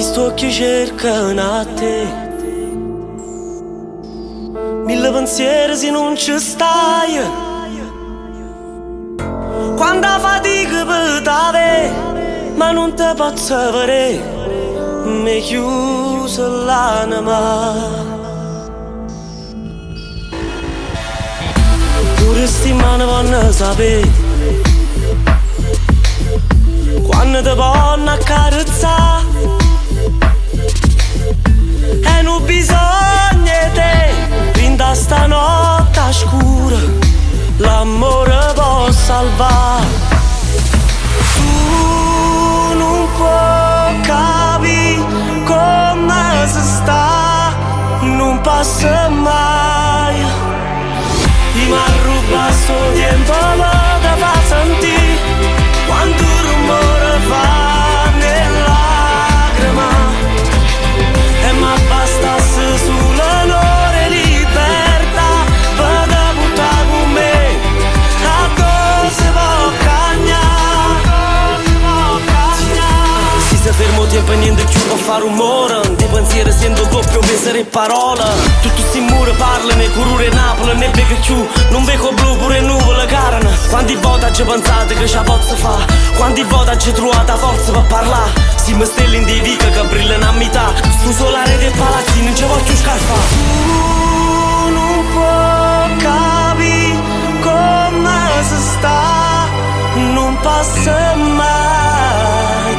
sto che cercano a te. Mille pensieri se non ci stai. Quando fatica per te, ma non te posso vedere, mi chiuso l'anima. Pure sti mani vanno sapere quando te vanno accarezzare. E non bisogna te, finta stanotte scura, l'amore può salvare. Tu non puoi capire come si sta, non passa mai. Ti mi ha rubato sto tempo, ma te fa sentire quanto rumore fa nella lacrima. E ma bastasse solo l'ora e libertà per te buttare con me a cose può cagnare. Si sei fermo tempo e niente più può fare rumore, di pensieri sento doppio peso e parole. Tutti sti muri parlano, curure Napoli ne vedo più, non vedo blu pure nuvole carne. Quanti volte ci pensate che ce la posso fare, quanti volte ci trovate forza per parlare. Siamo stelle in dei vica che brillano a metà, sto solare dei palazzi non ci voglio scarfare. Tu non puoi capire come si sta, non passa mai.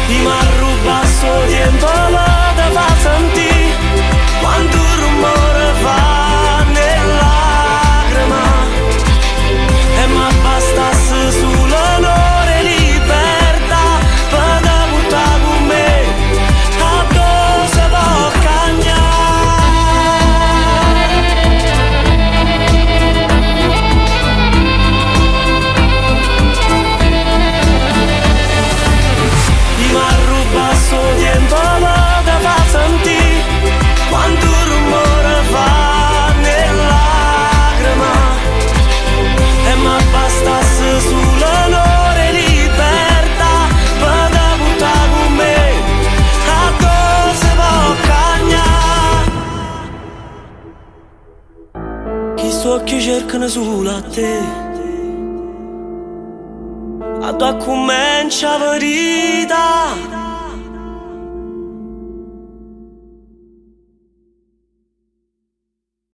Ti mi ha rubato sto tempo, ma te fa sentire quanto rumore fa nella lacrima. E ma bastasse solo l'ora e libertà per te buttare con me a dove può cagnare. Ti mi ha rubato sto tempo, ma te fa sentire quanto rumore fa nella lacrima. E ma bastasse solo l'ora e libertà per te buttare con me a cose può cagnare. Chi sto che cercano solo a te, a tua comincia la verità.